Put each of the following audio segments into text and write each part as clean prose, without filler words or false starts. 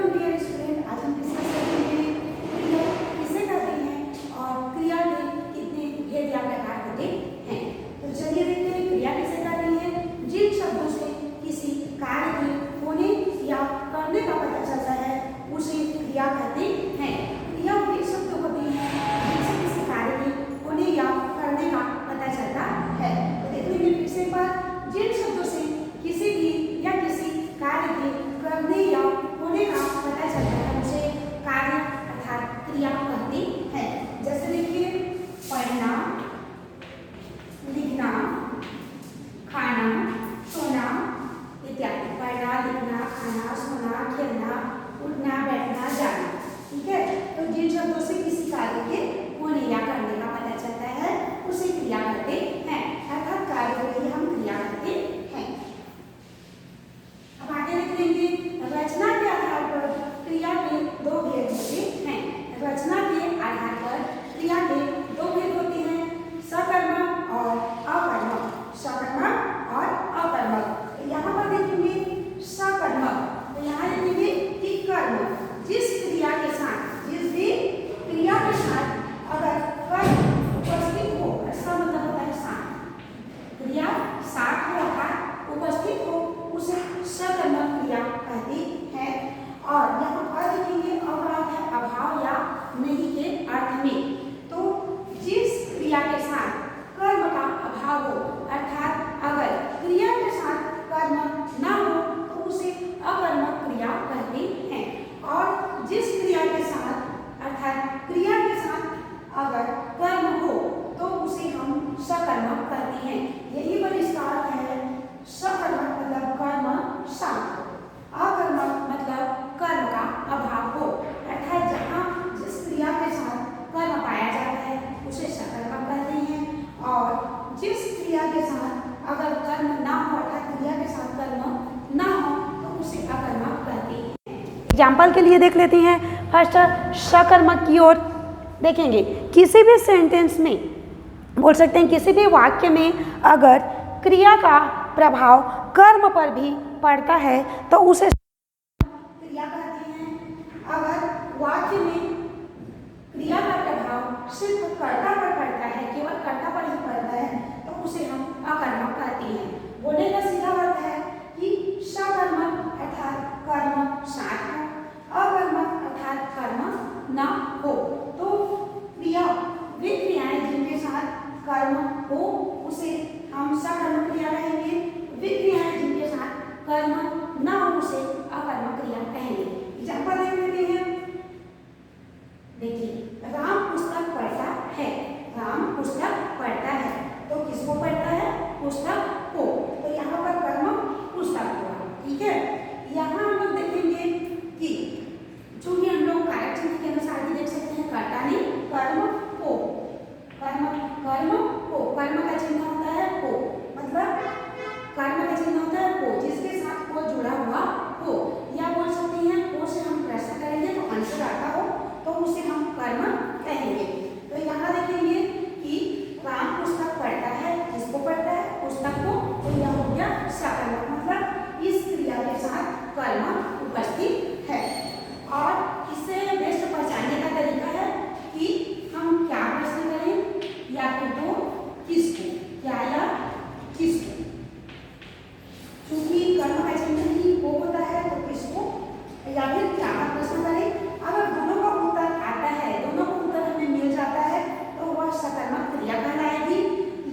Welcome dear student. आज हम discuss करेंगे क्रिया किसे कहते हैं और क्रिया के कितने भेद या प्रकार होते हैं। तो चलिए देखते हैं क्रिया किसे कहते हैं। जिन शब्दों से किसी कार्य के होने या करने का पता चलता है उसे क्रिया कहते हैं। क्रिया वे शब्द होते हैं जिनसे किसी कार्य के होने या करने का पता चलता है। तो देखिए फिर से एक बार, जिन शब्दों से किसी भी या किसी कार्य के करने या होने का पता चलता है उसे कार्य अर्थात क्रिया कहते हैं। जैसे देखिए, पढ़ना, लिखना, खाना, सोना इत्यादि। पढ़ना, लिखना, खाना, सोना, खेलना, उठना, बैठना, जाना। ठीक है, तो जिन शब्दों से किसी कार्य के होने या करने का पता चलता है उसे क्रिया कहते हैं, अर्थात कार्य को ही हम क्रिया कहते हैं। अब आगे लिख लेंगे, रचना के आधार पर क्रिया के दो भेद होते हैं। रचना के आधार पर क्रिया के दो भेद होते हैं, सकर्मक और अकर्मक। सकर्मक और अकर्मक। यहाँ पर देखेंगे सकर्मक, तो यहाँ लिखेंगे कि कर्म, जिस क्रिया के साथ, जिस भी क्रिया के साथ अगर कर्म उपस्थित हो, इसका मतलब होता है साथ, क्रिया साथ हो अर्थात उपस्थित हो, उसे सकर्मक क्रिया कहती है। और यहाँ पर देखेंगे अवराध है अभाव या नहीं के अर्थ में। तो जिस क्रिया के साथ कर्म का अभाव हो, अर्थात अगर क्रिया के साथ कर्म ना हो तो उसे अकर्मक क्रिया कहते हैं। और जिस क्रिया के साथ अर्थात क्रिया के साथ अगर कर्म हो तो उसे हम सकर्मक कहते हैं। यही पर इसका अर्थ है, सकर्मक मतलब कर्म साथ, अकर्मक मतलब कर्म का अभाव हो, अर्थात जहाँ जिस क्रिया के साथ कर्म पाया जाता है उसे सकर्मक कहते हैं। और जिस क्रिया के साथ अगर कर्म ना हो, अर्थात क्रिया के साथ कर्म ना हो तो उसे अकर्मक कहते हैं। एग्जाम्पल के लिए देख लेते हैं। फर्स्ट सकर्मक की ओर देखेंगे। किसी भी सेंटेंस में बोल सकते हैं, किसी भी वाक्य में अगर क्रिया का प्रभाव कर्म पर भी पड़ता है तो उसे क्रिया कहते हैं। अगर वाक्य में क्रिया का प्रभाव सिर्फ कर्ता पर पड़ता है, केवल कर्ता पर ही पड़ता है, तो उसे हम अकर्मक कहते हैं। बोलने का सीधा अर्थ है कि सकर्मक अर्थात कर्म साथ हो, अकर्मक अर्थात कर्म ना हो। तो क्रिया वे क्रियाएं जिनके साथ कर्म हो उसे हम सकर्मक क्रिया कहेंगे। वे क्रियाएं जिनके साथ कर्म ना हो उसे अकर्मक क्रिया कहेंगे। एग्जाम्पल देख लेते हैं। देखिए, राम पुस्तक पढ़ता है। राम पुस्तक पढ़ता है, तो किसको पढ़ता है? पुस्तक को। तो यहाँ पर कर्म पुस्तक हुआ। ठीक है, यहाँ हम लोग देखेंगे कि चूंकि हम लोग कारक चिन्ह के अनुसार भी देख सकते हैं, कर्ता नहीं कर्म को, कर्म कर्म को, कर्म का चिन्ह होता है को, मतलब कर्म का चिन्ह होता है को, जिसके साथ को जुड़ा हुआ हो। या बोल सकते हैं को से हम प्रश्न करेंगे तो आंसर आता हो तो उसे हम कर्म कहेंगे। तो यहाँ देखेंगे कि राम पुस्तक पढ़ता है, किसको पढ़ता है? पुस्तक को। तो यह हो गया सकर्मक, मतलब इस क्रिया के साथ कर्म उपस्थित है। और इससे बेस्ट पहचानने का तरीका है कि हम क्या प्रश्न करें, या फिर तो किसको, क्या या किसको। चूंकि कर्म का चिन्ह ही वो होता है तो किसको या फिर क्या का प्रश्न करें। अगर दोनों का उत्तर आता है, दोनों का उत्तर हमें मिल जाता है तो वह सकर्मक क्रिया कहलाएगी।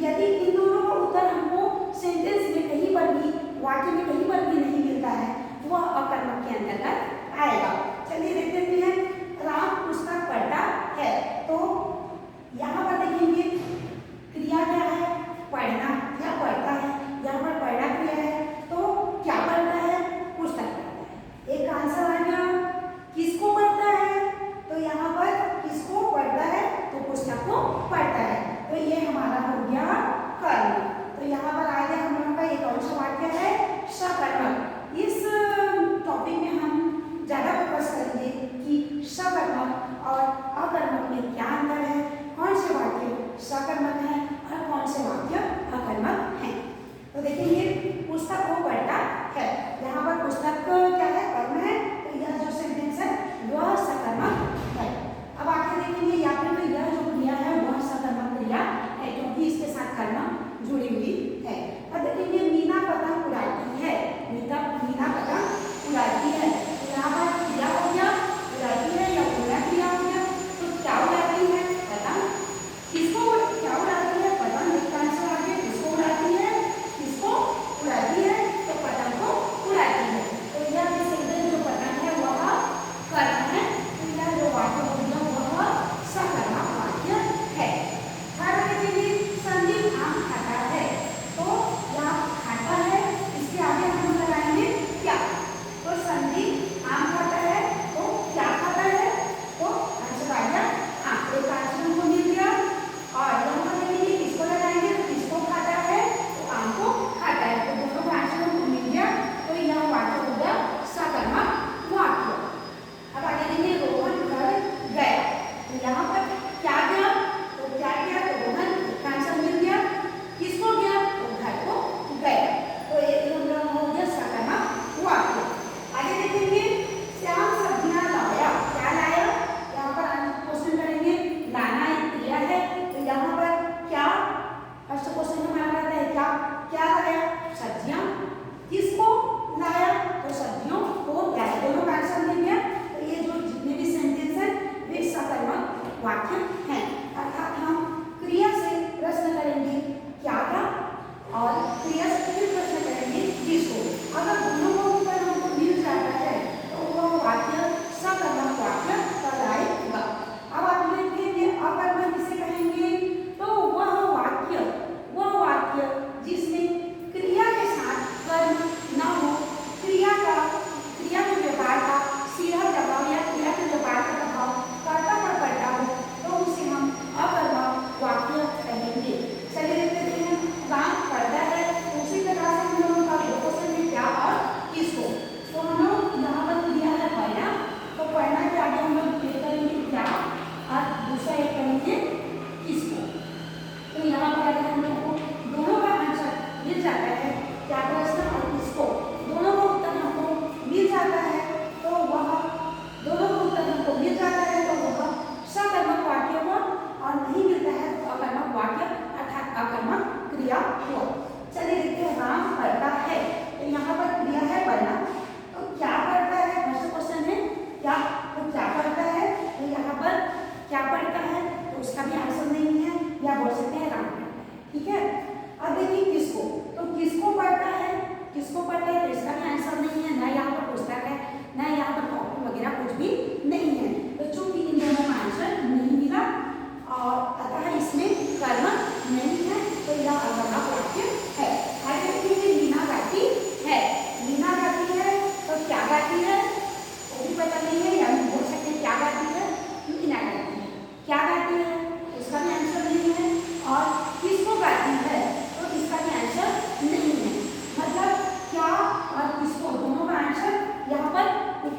यदि इन दोनों का उत्तर हमको सेंटेंस में कहीं पर भी, वाक्य में कहीं पर भी नहीं मिलता है, वह अकर्मक के अंतर्गत आएगा। चलिए देख लेते हैं। राम पुस्तक पढ़ता है, तो यहाँ पर देखेंगे क्रिया क्या है? पढ़ना या पढ़ता है। यहाँ पर पढ़ना क्रिया है, तो क्या पढ़ता है? पुस्तक पढ़ता है। एक आंसर आ गया।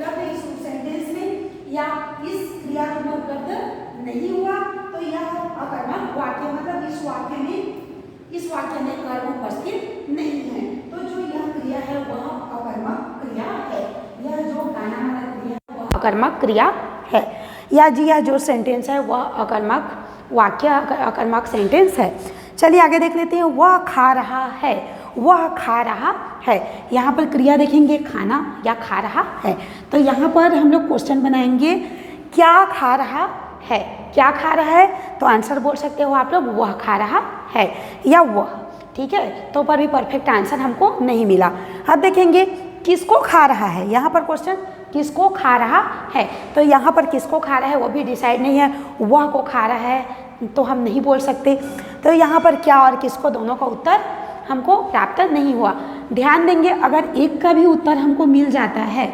उपलब्ध इस सेंटेंस में या इस क्रिया में उपलब्ध नहीं हुआ तो यह अकर्मक वाक्य मतलब इस वाक्य में कर्म उपस्थित नहीं है। तो जो यह क्रिया है वह अकर्मक क्रिया है। यह जो गाना वाला क्रिया है वह अकर्मक क्रिया है। या जी यह जो सेंटेंस है वह अकर्मक वाक्य अकर्मक सेंटेंस है। चलिए आगे देख लेते हैं। वह खा रहा है, वह खा रहा है। यहाँ पर क्रिया देखेंगे खाना या खा रहा है। तो यहाँ पर हम लोग क्वेश्चन बनाएंगे क्या खा रहा है। क्या खा रहा है तो आंसर बोल सकते हो आप लोग वह खा रहा है या वह, ठीक है। तो पर भी परफेक्ट आंसर हमको नहीं मिला। अब देखेंगे किसको खा रहा है। यहाँ पर क्वेश्चन किसको खा रहा है, तो यहाँ पर किसको खा रहा है वो भी डिसाइड नहीं है। वह को खा रहा है तो हम नहीं बोल सकते। तो यहाँ पर क्या और किसको दोनों का उत्तर हमको प्राप्त नहीं हुआ। ध्यान देंगे अगर एक का भी उत्तर हमको मिल जाता है,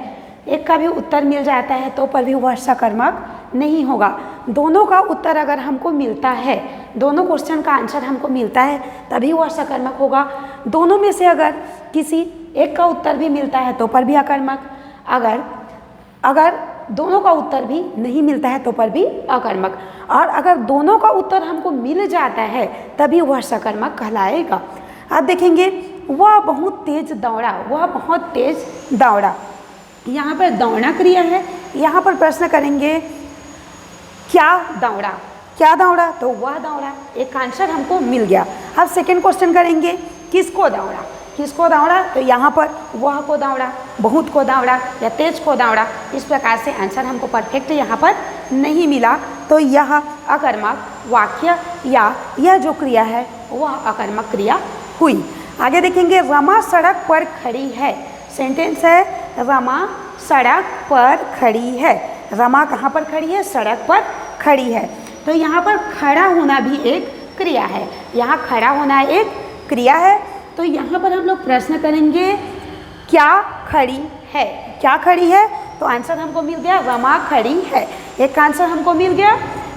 एक का भी उत्तर मिल जाता है तो पर भी वह सकर्मक नहीं होगा। दोनों का उत्तर अगर हमको मिलता है, दोनों क्वेश्चन का आंसर हमको मिलता है तभी वह सकर्मक होगा। दोनों में से अगर किसी एक का उत्तर भी मिलता है तो पर भी अकर्मक, अगर दोनों का उत्तर भी नहीं मिलता है तो पर भी अकर्मक, और अगर दोनों का उत्तर हमको मिल जाता है तभी वह सकर्मक कहलाएगा। अब देखेंगे वह बहुत तेज दौड़ा, वह बहुत तेज दौड़ा। यहाँ पर दौड़ना क्रिया है। यहाँ पर प्रश्न करेंगे क्या दौड़ा, क्या दौड़ा तो वह दौड़ा। एक आंसर हमको मिल गया। अब सेकंड क्वेश्चन करेंगे किसको दौड़ा, किसको दौड़ा तो यहाँ पर वह को दौड़ा, बहुत को दौड़ा या तेज को दौड़ा। इस प्रकार से आंसर हमको परफेक्ट यहाँ पर नहीं मिला। तो यह अकर्मक वाक्य या यह जो क्रिया है वह अकर्मक क्रिया हुई। आगे देखेंगे रमा सड़क पर खड़ी है। सेंटेंस है रमा सड़क पर खड़ी है। रमा कहाँ पर खड़ी है, सड़क पर खड़ी है। तो यहाँ पर खड़ा होना भी एक क्रिया है। यहाँ खड़ा होना एक क्रिया है। तो यहाँ पर हम लोग प्रश्न करेंगे क्या खड़ी है, क्या खड़ी है तो आंसर हमको मिल गया रमा खड़ी है। एक आंसर हमको मिल गया।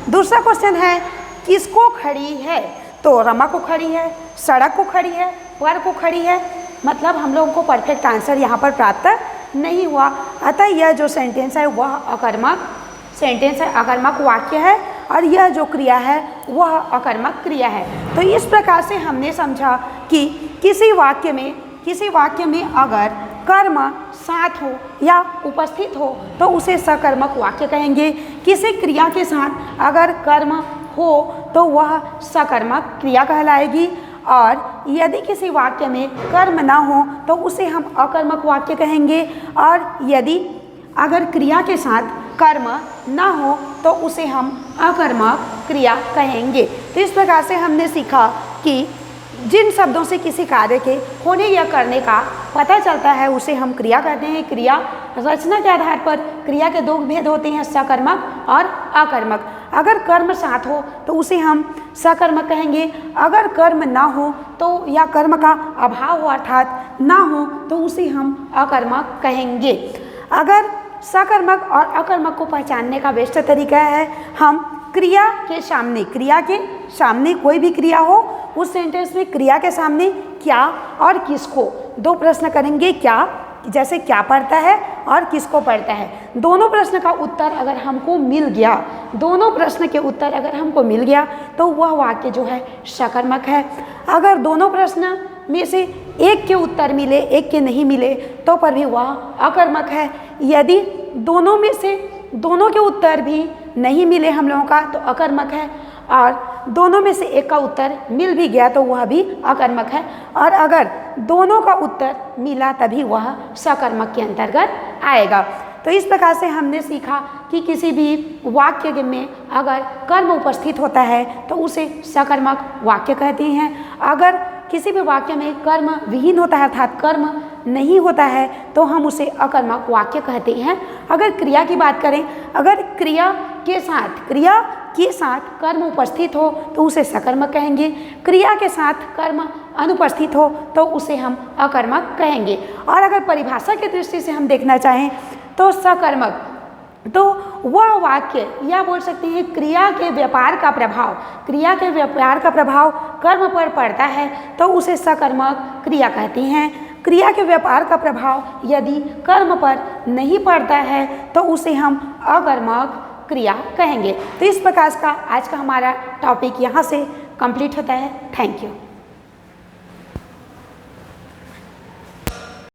दूसरा क्वेश्चन है किसको खड़ी है, तो रमा को खड़ी है, सड़क को खड़ी है, पर को खड़ी है। मतलब हम लोगों को परफेक्ट आंसर यहाँ पर प्राप्त नहीं हुआ। अतः यह जो सेंटेंस है वह अकर्मक सेंटेंस है, अकर्मक वाक्य है, और यह जो क्रिया है वह अकर्मक क्रिया है। तो इस प्रकार से हमने समझा कि किसी वाक्य में अगर कर्म साथ हो या उपस्थित हो तो उसे सकर्मक वाक्य कहेंगे। किसी क्रिया के साथ अगर कर्म हो तो वह सकर्मक क्रिया कहलाएगी, और यदि किसी वाक्य में कर्म ना हो तो उसे हम अकर्मक वाक्य कहेंगे, और यदि अगर क्रिया के साथ कर्म ना हो तो उसे हम अकर्मक क्रिया कहेंगे। तो इस प्रकार से हमने सीखा कि जिन शब्दों से किसी कार्य के होने या करने का पता चलता है उसे हम क्रिया कहते हैं। क्रिया रचना के आधार पर क्रिया के दो भेद होते हैं, सकर्मक और अकर्मक। अगर कर्म साथ हो तो उसे हम सकर्मक कहेंगे, अगर कर्म ना हो तो या कर्म का अभाव हो अर्थात ना हो तो उसे हम अकर्मक कहेंगे। अगर सकर्मक और अकर्मक को पहचानने का बेस्ट तरीका है हम क्रिया के सामने कोई भी क्रिया हो उस सेंटेंस में क्रिया के सामने क्या और किसको दो प्रश्न करेंगे। क्या जैसे क्या पढ़ता है और किसको पढ़ता है। दोनों प्रश्न का उत्तर अगर हमको मिल गया, दोनों प्रश्न के उत्तर अगर हमको मिल गया तो वह वाक्य जो है सकर्मक है। अगर दोनों प्रश्न में से एक के उत्तर मिले एक के नहीं मिले तो पर भी वह अकर्मक है। यदि दोनों में से दोनों के उत्तर भी नहीं मिले हम लोगों का तो अकर्मक है, और दोनों में से एक का उत्तर मिल भी गया तो वह भी अकर्मक है, और अगर दोनों का उत्तर मिला तभी वह सकर्मक के अंतर्गत आएगा। तो इस प्रकार से हमने सीखा कि किसी भी वाक्य में अगर कर्म उपस्थित होता है तो उसे सकर्मक वाक्य कहते हैं। अगर किसी भी वाक्य में कर्म विहीन होता है अर्थात कर्म नहीं होता है तो हम उसे अकर्मक वाक्य कहते हैं। अगर क्रिया की बात करें, अगर क्रिया के साथ कर्म उपस्थित हो तो उसे सकर्मक कहेंगे, क्रिया के साथ कर्म अनुपस्थित हो तो उसे हम अकर्मक कहेंगे। और अगर परिभाषा की दृष्टि से हम देखना चाहें तो सकर्मक तो वह वाक्य या बोल सकते हैं क्रिया के व्यापार का प्रभाव कर्म पर पड़ता है तो उसे सकर्मक क्रिया कहते हैं। क्रिया के व्यापार का प्रभाव यदि कर्म पर नहीं पड़ता है तो उसे हम अकर्मक क्रिया कहेंगे। तो इस प्रकार का आज का हमारा टॉपिक यहाँ से कंप्लीट होता है। Thank you.